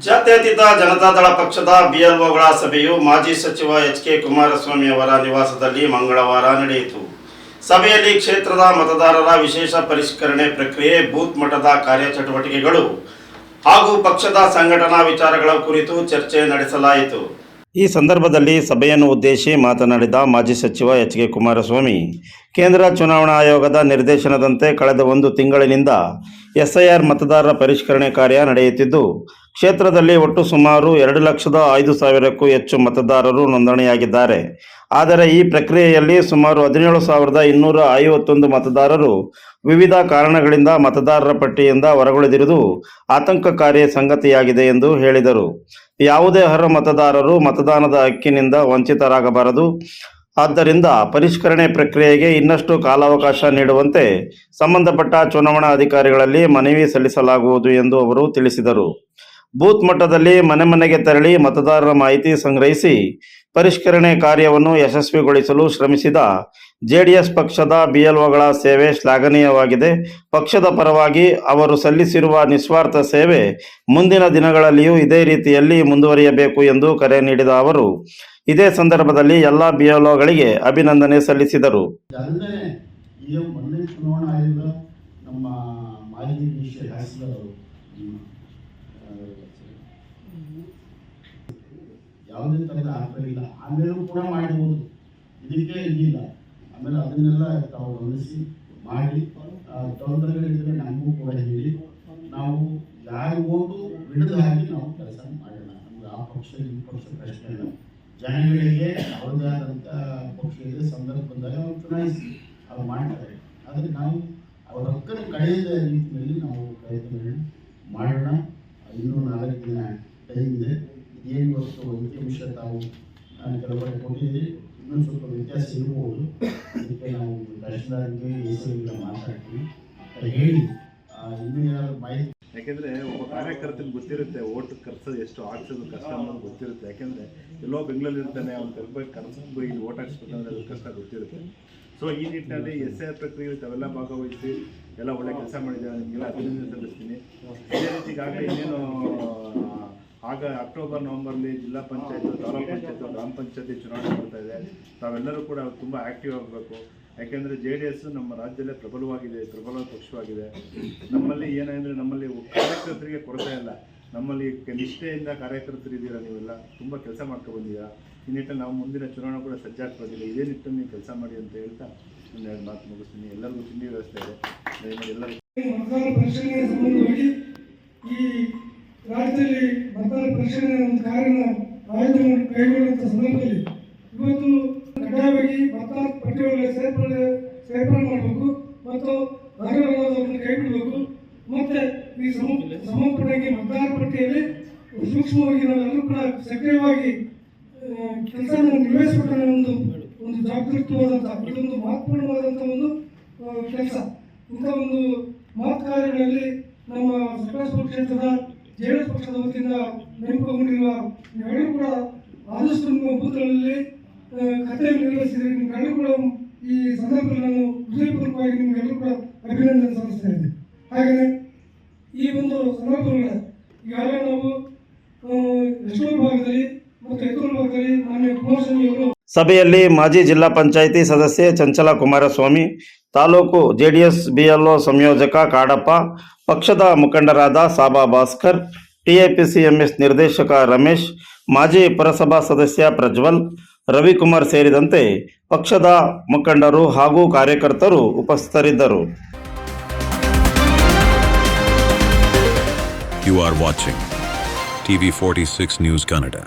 ಜಾತ್ಯತೀತ ಜನತಾದಳ ಪಕ್ಷದ ಬಿಎಲ್ಒಗಳ ಸಭೆಯು ಮಾಜಿ ಸಚಿವ ಎಚ್.ಕೆ. ಕುಮಾರಸ್ವಾಮಿ ಅವರ ನಿವಾಸದಲ್ಲಿ ಮಂಗಳವಾರ ನಡೆಯಿತು. ಸಭೆಯಲ್ಲಿ ಕ್ಷೇತ್ರದ ಮತದಾರರ ವಿಶೇಷ ಪರಿಷ್ಕರಣೆ ಪ್ರಕ್ರಿಯೆ, ಬೂತ್ ಮಟ್ಟದ ಕಾರ್ಯಚಟುವಟಿಕೆಗಳು ಹಾಗೂ ಪಕ್ಷದ ಸಂಘಟನಾ ವಿಚಾರಗಳ ಕುರಿತು ಚರ್ಚೆ ನಡೆಸಲಾಯಿತು. ಈ ಸಂದರ್ಭದಲ್ಲಿ ಸಭೆಯನ್ನು ಉದ್ದೇಶಿಸಿ ಮಾತನಾಡಿದ ಮಾಜಿ ಸಚಿವ ಎಚ್.ಕೆ. ಕುಮಾರಸ್ವಾಮಿ, ಕೇಂದ್ರ ಚುನಾವಣಾ ಆಯೋಗದ ನಿರ್ದೇಶನದಂತೆ ಕಳೆದ 1 ತಿಂಗಳಿನಿಂದ SIR ಮತದಾರರ ಪರಿಷ್ಕರಣೆ ಕಾರ್ಯ ನಡೆಯುತ್ತಿದ್ದು, ಕ್ಷೇತ್ರದಲ್ಲಿ ಒಟ್ಟು ಸುಮಾರು 2,05,000ಕ್ಕೂ ಹೆಚ್ಚು ಮತದಾರರು ನೋಂದಣಿಯಾಗಿದ್ದಾರೆ. ಆದರೆ ಈ ಪ್ರಕ್ರಿಯೆಯಲ್ಲಿ ಸುಮಾರು 17,251 ಮತದಾರರು ವಿವಿಧ ಕಾರಣಗಳಿಂದ ಮತದಾರರ ಪಟ್ಟಿಯಿಂದ ಹೊರಗುಳಿದಿರುವುದು ಆತಂಕಕಾರಿ ಸಂಗತಿಯಾಗಿದೆ ಎಂದು ಹೇಳಿದರು. ಯಾವುದೇ ಅರ್ಹ ಮತದಾರರು ಮತದಾನದ ಹಕ್ಕಿನಿಂದ ವಂಚಿತರಾಗಬಾರದು. ಆದ್ದರಿಂದ ಪರಿಷ್ಕರಣೆ ಪ್ರಕ್ರಿಯೆಗೆ ಇನ್ನಷ್ಟು ಕಾಲಾವಕಾಶ ನೀಡುವಂತೆ ಸಂಬಂಧಪಟ್ಟ ಚುನಾವಣಾ ಅಧಿಕಾರಿಗಳಲ್ಲಿ ಮನವಿ ಸಲ್ಲಿಸಲಾಗುವುದು ಎಂದು ಅವರು ತಿಳಿಸಿದರು. ಬೂತ್ ಮಟ್ಟದಲ್ಲಿ ಮನೆ ಮನೆಗೆ ತೆರಳಿ ಮತದಾರರ ಮಾಹಿತಿ ಸಂಗ್ರಹಿಸಿ ಪರಿಷ್ಕರಣೆ ಕಾರ್ಯವನ್ನು ಯಶಸ್ವಿಗೊಳಿಸಲು ಶ್ರಮಿಸಿದ JDS ಪಕ್ಷದ BLOಗಳ ಸೇವೆ ಶ್ಲಾಘನೀಯವಾಗಿದೆ. ಪಕ್ಷದ ಪರವಾಗಿ ಅವರು ಸಲ್ಲಿಸಿರುವ ನಿಸ್ವಾರ್ಥ ಸೇವೆ ಮುಂದಿನ ದಿನಗಳಲ್ಲಿಯೂ ಇದೇ ರೀತಿಯಲ್ಲಿ ಮುಂದುವರಿಯಬೇಕು ಎಂದು ಕರೆ ನೀಡಿದ ಅವರು ಇದೇ ಸಂದರ್ಭದಲ್ಲಿ ಎಲ್ಲ BLOಗಳಿಗೆ ಅಭಿನಂದನೆ ಸಲ್ಲಿಸಿದರು. ಯಾವುದೇ ಥರದ ಆಫರಿಲ್ಲ, ಆಮೇಲೂ ಕೂಡ ಮಾಡಬಹುದು, ಇದಕ್ಕೆ ಇದಿಲ್ಲ. ಆಮೇಲೆ ಅದನ್ನೆಲ್ಲ ತಾವು ಗಮನಿಸಿ ಮಾಡಿ, ತೊಂದರೆಗಳಿದ್ದರೆ ನಮಗೂ ಕೂಡ ಹೇಳಿ, ನಾವು ಯಾರು ಓಟು ಬಿಡದ ಹಾಗೆ ನಾವು ಕೆಲಸ ಮಾಡೋಣ. ನಮ್ಗೆ ಆ ಪಕ್ಷ ಈ ಪಕ್ಷ ಪ್ರಶ್ನೆ ಇಲ್ಲ. ಜನಗಳಿಗೆ ಯಾವುದೇ ಆದಂಥ ಪಕ್ಷ ಇದೆ ಸಂದರ್ಭ ಬಂದಾಗ ನಾವು ಚುನಾಯಿಸಿ ಅವ್ರು ಮಾಡ್ತಾರೆ. ಆದರೆ ನಾವು ಅವ್ರ ಹಕ್ಕನ್ನು ಕಳೆಯದ ರೀತಿಯಲ್ಲಿ ನಾವು ಪ್ರಯತ್ನಗಳನ್ನ ಮಾಡೋಣ. ಇನ್ನೂ 4 ದಿನ ಟೈಮ್ ಇದೆ. ಏನು ಇವತ್ತು ಅಂಕಿಅಂಶ ತಾವು ಕೆಲವರು ಕೊಟ್ಟಿದ್ದೀರಿ, ಇನ್ನೂ ಸ್ವಲ್ಪ ವ್ಯತ್ಯಾಸ ಇರ್ಬೋದು. ಅದಕ್ಕೆ ನಾವು ತಹಶೀಲ್ದಾರ್ಗೆ ಎಸಿಗೆ ಮಾತಾಡ್ತೀವಿ, ಹೇಳಿ ಇನ್ನೂ ಏನಾದರೂ ಮಾಹಿತಿ. ಯಾಕೆಂದರೆ ಒಬ್ಬ ಕಾರ್ಯಕರ್ತನಿಗೆ ಗೊತ್ತಿರುತ್ತೆ ಓಟ್ ಖರ್ಚೋದು ಎಷ್ಟು ಹಾಕ್ಸೋದು ಕಷ್ಟ ಅನ್ನೋದು ಗೊತ್ತಿರುತ್ತೆ. ಯಾಕೆಂದರೆ ಎಲ್ಲೋ ಬೆಂಗಳೂರು ಇರ್ತಾನೆ, ಅವ್ನು ಕರ್ಸ್ಬೇಕು ಇಲ್ಲಿ ಓಟ್ ಹಾಕ್ಸ್ಬೇಕಂದ್ರೆ ಅದು ಕಷ್ಟ ಗೊತ್ತಿರುತ್ತೆ. ಸೊ ಈ ನಿಟ್ಟಿನಲ್ಲಿ SIR ಪ್ರಕ್ರಿಯೆಯಲ್ಲಿ ತಾವೆಲ್ಲ ಭಾಗವಹಿಸಿ ಎಲ್ಲ ಒಳ್ಳೆ ಕೆಲಸ ಮಾಡಿದ್ದಾರೆ. ನಿಮಗೆಲ್ಲ ಅಭಿನಂದನೆ ಸಲ್ಲಿಸ್ತೀನಿ. ಇದೇ ರೀತಿ ಈಗಾಗಲೇ ಇನ್ನೇನು ಆಗ ಅಕ್ಟೋಬರ್ ನವೆಂಬರ್ಲಿ ಜಿಲ್ಲಾ ಪಂಚಾಯತ್, ತಾಲೂಕು ಪಂಚಾಯತ್, ಗ್ರಾಮ ಪಂಚಾಯತಿ ಚುನಾವಣೆ ಬರ್ತಾ ಇದೆ. ತಾವೆಲ್ಲರೂ ಕೂಡ ತುಂಬ ಆ್ಯಕ್ಟಿವ್ ಆಗಬೇಕು. ಯಾಕೆಂದರೆ JDS ನಮ್ಮ ರಾಜ್ಯದಲ್ಲೇ ಪ್ರಬಲ ಪಕ್ಷವಾಗಿದೆ. ನಮ್ಮಲ್ಲಿ ಏನಂದರೆ ನಮ್ಮಲ್ಲಿ ಕಾರ್ಯಕರ್ತರಿಗೆ ಕೊರತೆ ಇಲ್ಲ. ನಮ್ಮಲ್ಲಿ ನಿಷ್ಠೆಯಿಂದ ಕಾರ್ಯಕರ್ತರಿದ್ದೀರಾ, ನೀವೆಲ್ಲ ತುಂಬ ಕೆಲಸ ಮಾಡ್ಕೊಂಡು ಬಂದಿದ್ದೀರಾ. ಈ ನಿಟ್ಟಿನಲ್ಲಿ ನಾವು ಮುಂದಿನ ಚುನಾವಣೆ ಕೂಡ ಸಜ್ಜಾಗ್ಬೋದಿಲ್ಲ. ಇದೇ ನಿಟ್ಟಿನಲ್ಲಿ ನೀವು ಕೆಲಸ ಮಾಡಿ ಅಂತ ಹೇಳ್ತಾ ಒಂದು 2 ಮಾತು ಮುಗಿಸ್ತೀನಿ. ಎಲ್ಲರಿಗೂ ತಿಂಡಿ ವ್ಯವಸ್ಥೆ ಇದೆ, ದಯಮಾಡಿ ಎಲ್ಲರಿಗೂ. ರಾಜ್ಯದಲ್ಲಿ ಮತದಾರ ಪರಿಶೀಲನೆ ಒಂದು ಕಾರ್ಯನ ಆಯೋಜನೆ ಕೈಗೊಳ್ಳುವಂಥ ಸಂದರ್ಭದಲ್ಲಿ ಇವತ್ತು ಕಡ್ಡಾಯವಾಗಿ ಮತದಾರ ಪಟ್ಟಿಯೊಳಗೆ ಸೇರ್ಪಡೆ ಮಾಡಬೇಕು ಮತ್ತು ಅರ್ಹರಾದವರನ್ನು ಕೈ ಬಿಡಬೇಕು. ಮತ್ತು ಈ ಸಂಬಂಧಪಟ್ಟಾಗಿ ಮತದಾರ ಪಟ್ಟಿಯಲ್ಲಿ ಸೂಕ್ಷ್ಮವಾಗಿ ನಾವೆಲ್ಲರೂ ಕೂಡ ಸಕ್ರಿಯವಾಗಿ ಕೆಲಸ ನಿರ್ವಹಿಸಬೇಕನ್ನೋ ಒಂದು ಜಾಗೃತವಾದಂಥ ಇದೊಂದು ಮಹತ್ವಪೂರ್ಣವಾದಂಥ ಒಂದು ಕೆಲಸ. ಇಂಥ ಒಂದು ಮಹತ್ ಕಾರ್ಯಗಳಲ್ಲಿ ನಮ್ಮ ಸಕಲೇಶಪುರ ಕ್ಷೇತ್ರದ JDS ಪಕ್ಷದ ವತಿಯಿಂದ ನೇಮಕಗೊಂಡಿರುವ ನೀವೆಲ್ಲರೂ ಕೂಡ ಆದಷ್ಟು ನಿಮ್ಮ ಬೂತ್ಗಳಲ್ಲಿ ಕರ್ತವ್ಯ ನಿರ್ವಹಿಸಿದರೆ ನಿಮ್ಗೆಲ್ಲರೂ ಕೂಡ ಈ ಸಂದರ್ಭದಲ್ಲಿ ನಾನು ಹೃದಯಪೂರ್ವಕವಾಗಿ ನಿಮಗೆಲ್ಲರೂ ಕೂಡ ಅಭಿನಂದನೆ ಸಲ್ಲಿಸ್ತಾ ಇದ್ದೇನೆ. ಹಾಗೆಯೇ ಈ ಒಂದು ಸಂದರ್ಭದಲ್ಲಿ ಈಗಾಗಲೇ ನಾವು ಎಷ್ಟೂರು ಭಾಗದಲ್ಲಿ ಮತ್ತು ಎತ್ತೂರು ಭಾಗದಲ್ಲಿ ಮಾನ್ಯ ಕುಮಾರಸ್ವಾಮಿ ಅವರು ಸಭೆಯಲ್ಲಿ ಮಾಜಿ ಜಿಲ್ಲಾ ಪಂಚಾಯಿತಿ ಸದಸ್ಯೆ ಚಂಚಲ ಕುಮಾರಸ್ವಾಮಿ, ತಾಲೂಕು JDS BLO ಸಂಯೋಜಕ ಕಾಡಪ್ಪ, ಪಕ್ಷದ ಮುಖಂಡರಾದ ಸಾಬಾ ಭಾಸ್ಕರ್, TIPCMS ನಿರ್ದೇಶಕ ರಮೇಶ್, ಮಾಜಿ ಪುರಸಭಾ ಸದಸ್ಯ ಪ್ರಜ್ವಲ್, ರವಿಕುಮಾರ್ ಸೇರಿದಂತೆ ಪಕ್ಷದ ಮುಖಂಡರು ಹಾಗೂ ಕಾರ್ಯಕರ್ತರು ಉಪಸ್ಥಿತರಿದ್ದರು. You are watching TV 46 News Kannada.